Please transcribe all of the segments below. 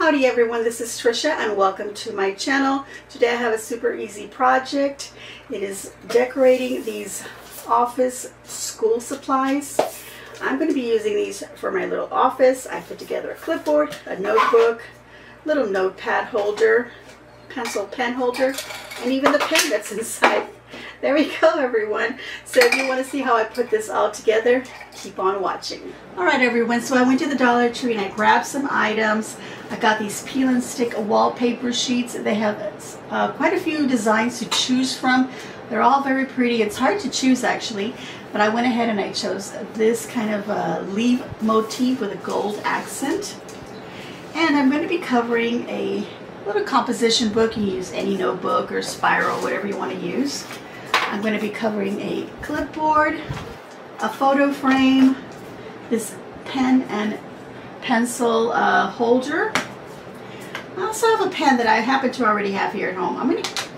Howdy everyone, this is Tricia and welcome to my channel. Today I have a super easy project. It is decorating these office school supplies. I'm going to be using these for my little office. I put together a clipboard, a notebook, little notepad holder, pencil pen holder, and even the pen that's inside. There we go everyone. So if you want to see how I put this all together, keep on watching. Alright everyone, so I went to the Dollar Tree and I grabbed some items. I got these peel and stick wallpaper sheets. They have quite a few designs to choose from. They're all very pretty. It's hard to choose actually, but I went ahead and I chose this kind of leaf motif with a gold accent. And I'm going to be covering a little composition book. You can use any notebook or spiral, whatever you want to use. I'm going to be covering a clipboard, a photo frame, this pen and pencil holder. I also have a pen that I happen to already have here at home. I'm going to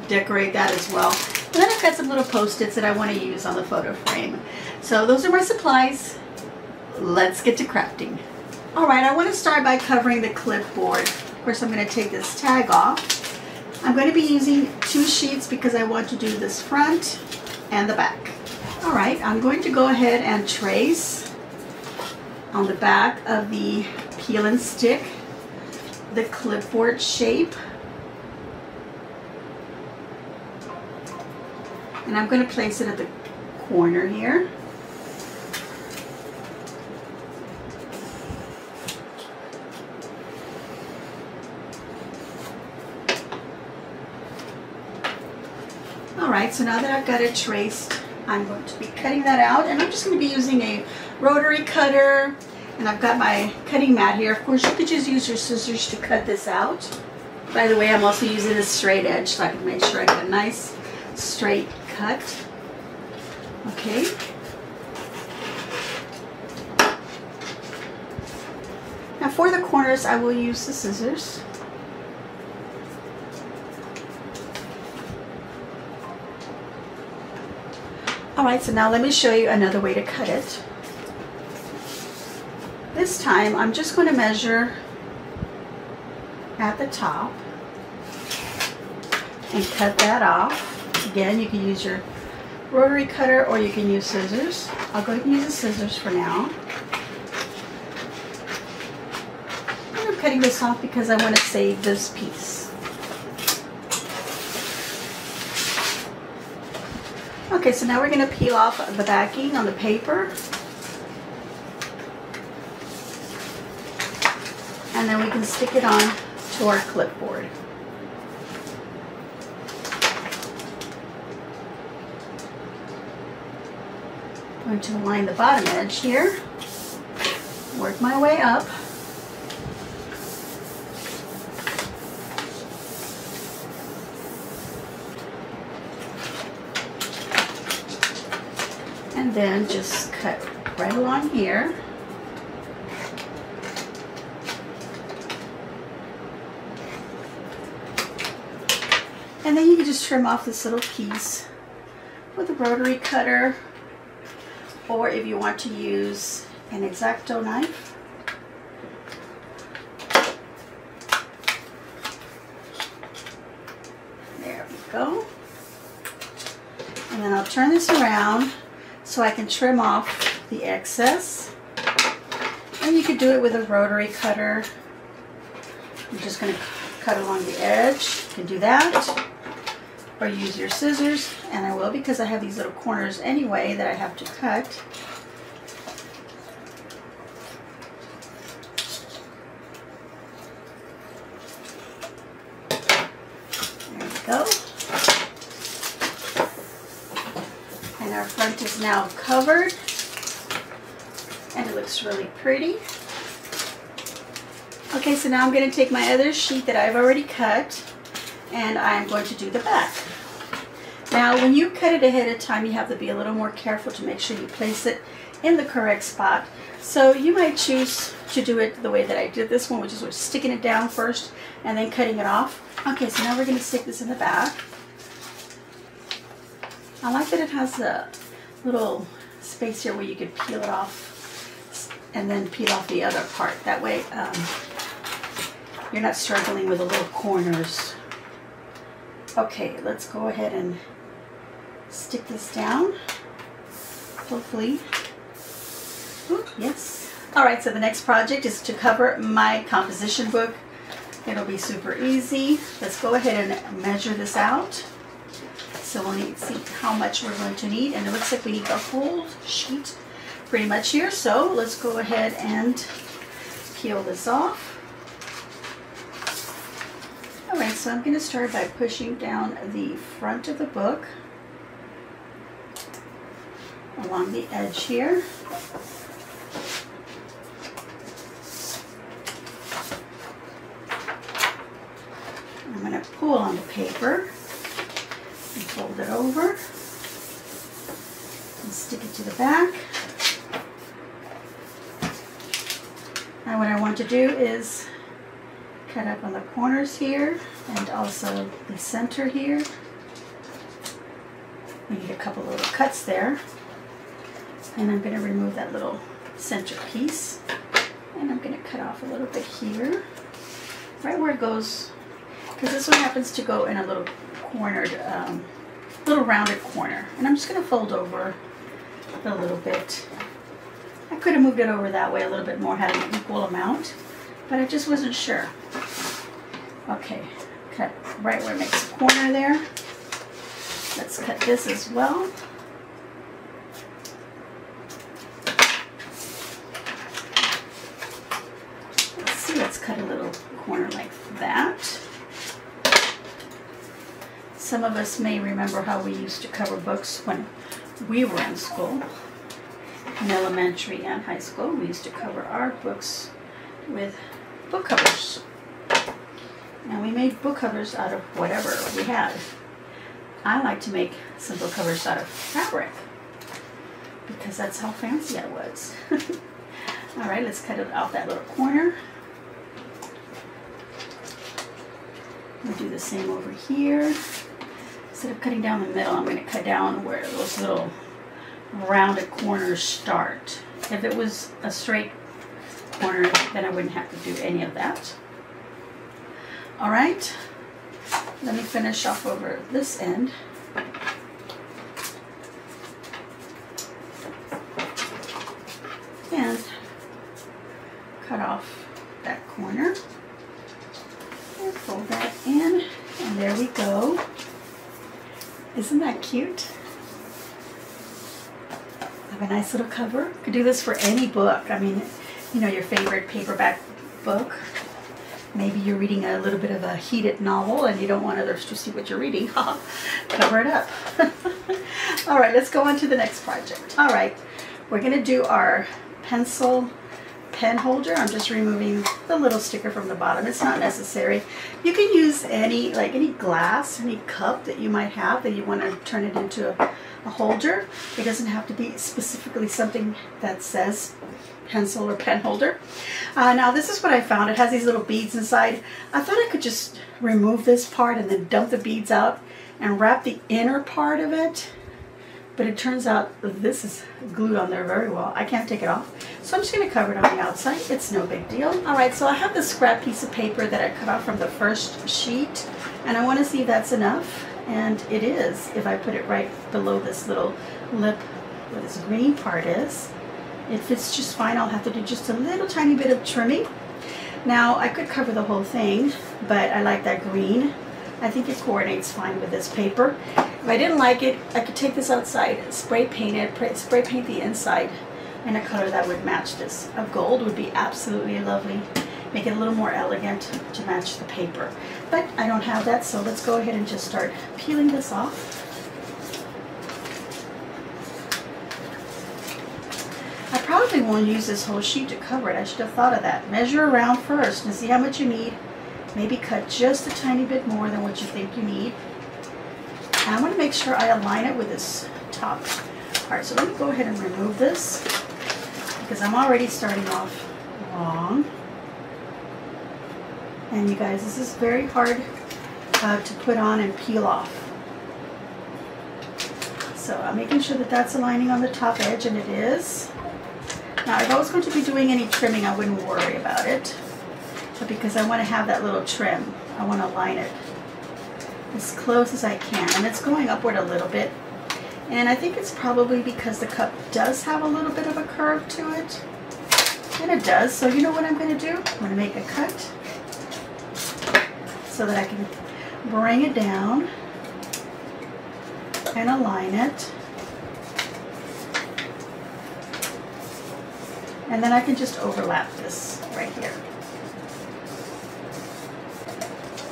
decorate that as well. And then I've got some little post-its that I want to use on the photo frame. So those are my supplies. Let's get to crafting. Alright, I want to start by covering the clipboard. Of course, I'm going to take this tag off. I'm going to be using 2 sheets because I want to do this front and the back. Alright, I'm going to go ahead and trace on the back of the peel and stick the clipboard shape. And I'm going to place it at the corner here. Alright, so now that I've got it traced, I'm going to be cutting that out, and I'm just going to be using a rotary cutter, and I've got my cutting mat here. Of course, you could just use your scissors to cut this out. By the way, I'm also using a straight edge so I can make sure I get a nice straight cut. Okay. Now for the corners, I will use the scissors. Alright, so now let me show you another way to cut it. This time I'm just going to measure at the top and cut that off. Again, you can use your rotary cutter or you can use scissors. I'll go ahead and use the scissors for now. And I'm cutting this off because I want to save this piece. Okay, so now we're going to peel off the backing on the paper. And then we can stick it on to our clipboard. I'm going to line the bottom edge here, work my way up. And then just cut right along here. And then you can just trim off this little piece with a rotary cutter, or if you want to use an X-Acto knife. There we go. And then I'll turn this around so I can trim off the excess. And you could do it with a rotary cutter. I'm just going to cut along the edge. You can do that. Or use your scissors. And I will because I have these little corners anyway that I have to cut. There we go. And our front is now covered, and it looks really pretty. Okay, so now I'm going to take my other sheet that I've already cut, and I'm going to do the back. Now, when you cut it ahead of time, you have to be a little more careful to make sure you place it in the correct spot. So you might choose to do it the way that I did this one, which is sort of sticking it down first and then cutting it off. Okay, so now we're going to stick this in the back. I like that it has a little space here where you could peel it off and then peel off the other part. That way you're not struggling with the little corners. Okay, let's go ahead and stick this down. Hopefully. Ooh, yes. Alright, so the next project is to cover my composition book. It'll be super easy. Let's go ahead and measure this out. So we'll need to see how much we're going to need. And it looks like we need the whole sheet pretty much here. So let's go ahead and peel this off. Alright, so I'm going to start by pushing down the front of the book along the edge here. I'm going to pull on the paper and fold it over and stick it to the back. Now what I want to do is cut up on the corners here and also the center here. We need a couple little cuts there. And I'm going to remove that little center piece. And I'm going to cut off a little bit here. Right where it goes, because this one happens to go in a little cornered, little rounded corner. And I'm just going to fold over a little bit. I could have moved it over that way a little bit more, had an equal amount, but I just wasn't sure. Okay, cut right where it makes a corner there. Let's cut this as well. Let's see, let's cut a little corner like that. Some of us may remember how we used to cover books when we were in school. In elementary and high school, we used to cover our books with book covers. And we made book covers out of whatever we had. I like to make some book covers out of fabric because that's how fancy I was. Alright, let's cut it off that little corner. We'll do the same over here. Instead of cutting down the middle, I'm going to cut down where those little rounded corners start. If it was a straight corner, then I wouldn't have to do any of that. Alright, let me finish off over this end. And cut off that corner. And fold that in. And there we go. Isn't that cute? Have a nice little cover. Could do this for any book. I mean, you know, your favorite paperback book. Maybe you're reading a little bit of a heated novel and you don't want others to see what you're reading. Cover it up. All right, let's go on to the next project. All right, we're going to do our pencil pen holder. I'm just removing the little sticker from the bottom. It's not necessary. You can use any glass, any cup that you might have that you want to turn it into a holder. It doesn't have to be specifically something that says pencil or pen holder. Now this is what I found. It has these little beads inside. I thought I could just remove this part and then dump the beads out and wrap the inner part of it. But it turns out this is glued on there very well. I can't take it off. So I'm just going to cover it on the outside. It's no big deal. Alright, so I have this scrap piece of paper that I cut off from the first sheet. And I want to see if that's enough. And it is, if I put it right below this little lip where this green part is. It fits just fine. I'll have to do just a little tiny bit of trimming. Now, I could cover the whole thing, but I like that green. I think it coordinates fine with this paper. If I didn't like it, I could take this outside and spray paint it, spray paint the inside in a color that would match this. A gold would be absolutely lovely. Make it a little more elegant to match the paper. But I don't have that, so let's go ahead and just start peeling this off. I probably won't use this whole sheet to cover it. I should have thought of that. Measure around first and see how much you need. Maybe cut just a tiny bit more than what you think you need. And I want to make sure I align it with this top part. So let me go ahead and remove this because I'm already starting off long. And you guys, this is very hard to put on and peel off. So I'm making sure that that's aligning on the top edge, and it is. Now, if I was going to be doing any trimming, I wouldn't worry about it. but because I want to have that little trim, I want to line it as close as I can. And it's going upward a little bit. And I think it's probably because the cup does have a little bit of a curve to it. And it does. So you know what I'm going to do? I'm going to make a cut so that I can bring it down and align it. And then I can just overlap this right here.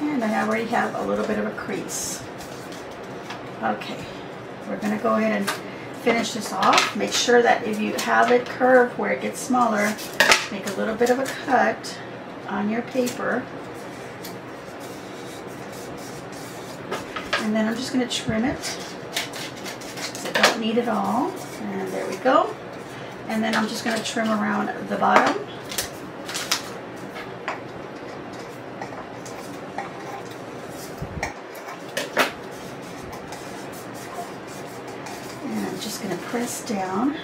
And I already have a little bit of a crease. Okay, we're going to go ahead and finish this off. Make sure that if you have it curved where it gets smaller, make a little bit of a cut on your paper. And then I'm just going to trim it, because I don't need it all. And there we go. And then I'm just going to trim around the bottom. And I'm just going to press down.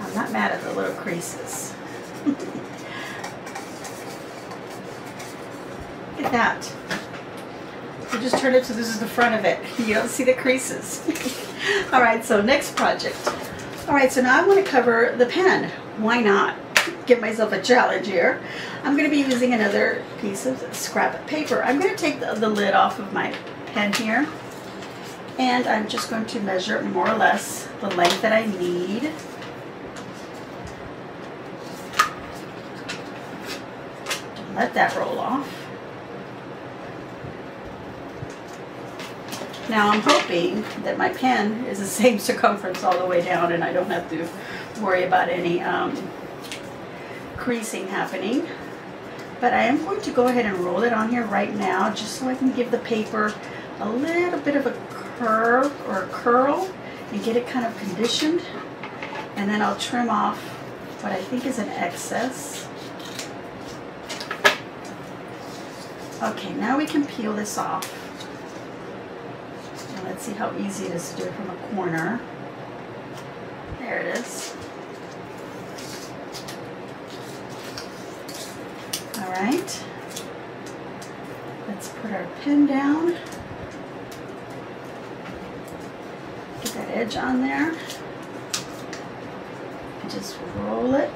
I'm not mad at the little creases. Look at that. So just turn it so this is the front of it. You don't see the creases. Alright, so next project. Alright, so now I want to cover the pen. Why not? Give myself a challenge here. I'm going to be using another piece of scrap paper. I'm going to take the lid off of my pen here. And I'm just going to measure more or less the length that I need. Let that roll off. Now I'm hoping that my pen is the same circumference all the way down and I don't have to worry about any creasing happening. But I am going to go ahead and roll it on here right now just so I can give the paper a little bit of a curve or a curl and get it kind of conditioned. And then I'll trim off what I think is an excess. Okay, now we can peel this off. Let's see how easy it is to do it from a corner. There it is. All right. Let's put our pen down. Get that edge on there. And just roll it.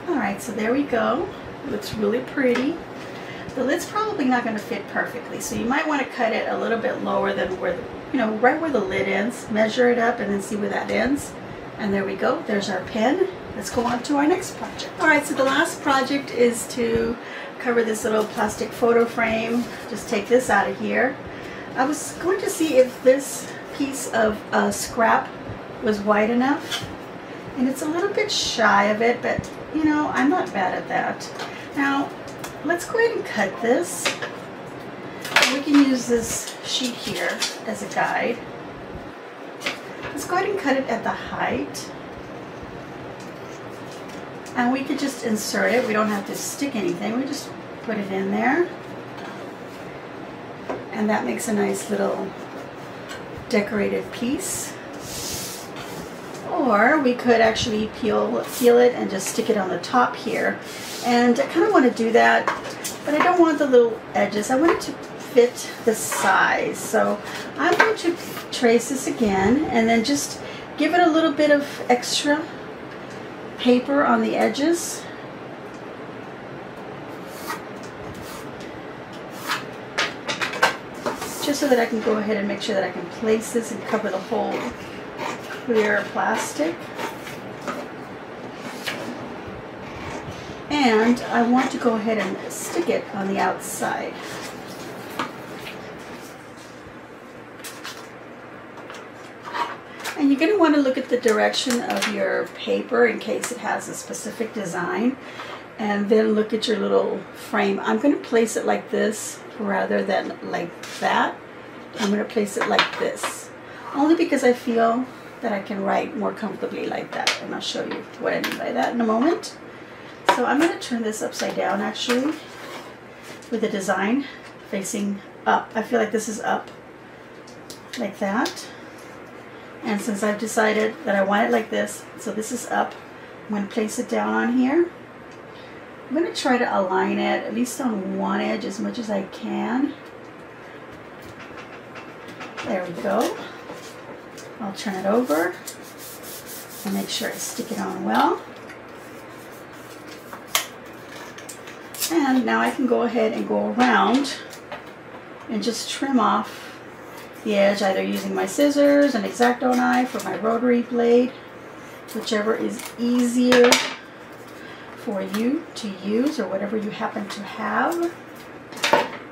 All right, so there we go. It looks really pretty. The lid's probably not going to fit perfectly, so you might want to cut it a little bit lower than where, right where the lid ends. Measure it up and then see where that ends. And there we go. There's our pen. Let's go on to our next project. All right, so the last project is to cover this little plastic photo frame. Just take this out of here. I was going to see if this piece of scrap was wide enough, and it's a little bit shy of it, but I'm not bad at that. Now, let's go ahead and cut this. We can use this sheet here as a guide. Let's go ahead and cut it at the height. And we could just insert it. We don't have to stick anything. We just put it in there. And that makes a nice little decorated piece. Or we could actually peel it and just stick it on the top here. And I kind of want to do that, but I don't want the little edges. I want it to fit the size. So I'm going to trace this again and then just give it a little bit of extra paper on the edges. Just so that I can go ahead and make sure that I can place this and cover the whole clear plastic. And I want to go ahead and stick it on the outside. And you're going to want to look at the direction of your paper in case it has a specific design. And then look at your little frame. I'm going to place it like this rather than like that. I'm going to place it like this. Only because I feel that I can write more comfortably like that. And I'll show you what I mean by that in a moment. So I'm going to turn this upside down actually with the design facing up. I feel like this is up like that. And since I've decided that I want it like this, so this is up, I'm going to place it down on here. I'm going to try to align it at least on one edge as much as I can. There we go. I'll turn it over and make sure I stick it on well. And now I can go ahead and go around and just trim off the edge, either using my scissors, an X-Acto knife, or my rotary blade, whichever is easier for you to use, or whatever you happen to have.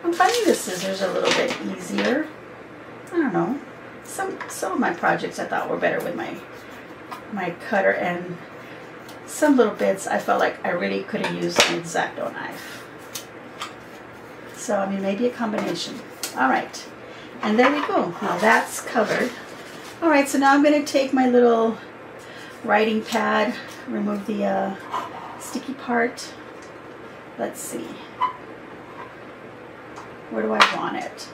I'm finding the scissors a little bit easier. I don't know. Some of my projects I thought were better with my cutter, and some little bits I felt like I really could have used an X-Acto knife. So, I mean, maybe a combination. All right. And there we go. Now that's covered. All right, so now I'm going to take my little writing pad, remove the sticky part. Let's see. Where do I want it?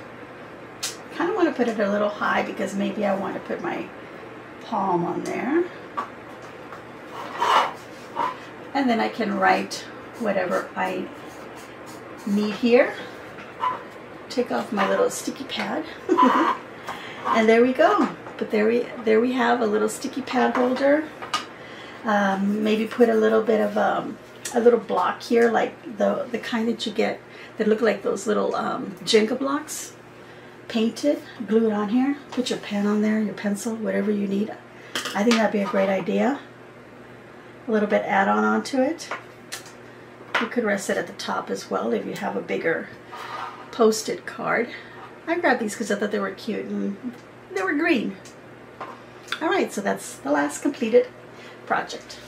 I kind of want to put it a little high because maybe I want to put my palm on there. And then I can write whatever I need here. Take off my little sticky pad. And there we go. But there we have a little sticky pad holder. Maybe put a little bit of a little block here, like the kind that you get that look like those little Jenga blocks. Paint it, glue it on here, put your pen on there, your pencil, whatever you need. I think that'd be a great idea. A little bit add-on onto it. You could rest it at the top as well if you have a bigger Post-it card. I grabbed these because I thought they were cute and they were green. Alright, so that's the last completed project.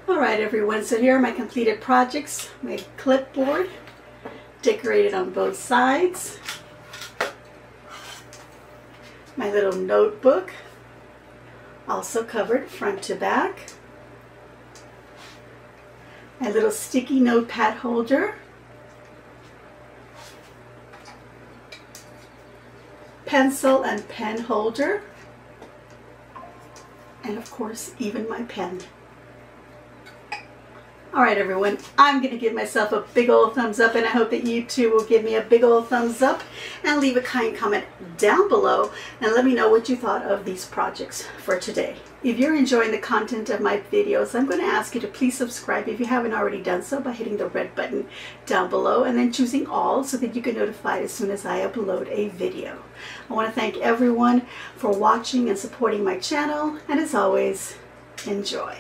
Alright everyone, so here are my completed projects. My clipboard, decorated on both sides. My little notebook, also covered front to back. My little sticky notepad holder. Pencil and pen holder, and of course even my pen. Alright everyone, I'm going to give myself a big old thumbs up, and I hope that you too will give me a big old thumbs up and leave a kind comment down below and let me know what you thought of these projects for today. If you're enjoying the content of my videos, I'm going to ask you to please subscribe if you haven't already done so by hitting the red button down below and then choosing all so that you get notified as soon as I upload a video. I want to thank everyone for watching and supporting my channel, and as always, enjoy.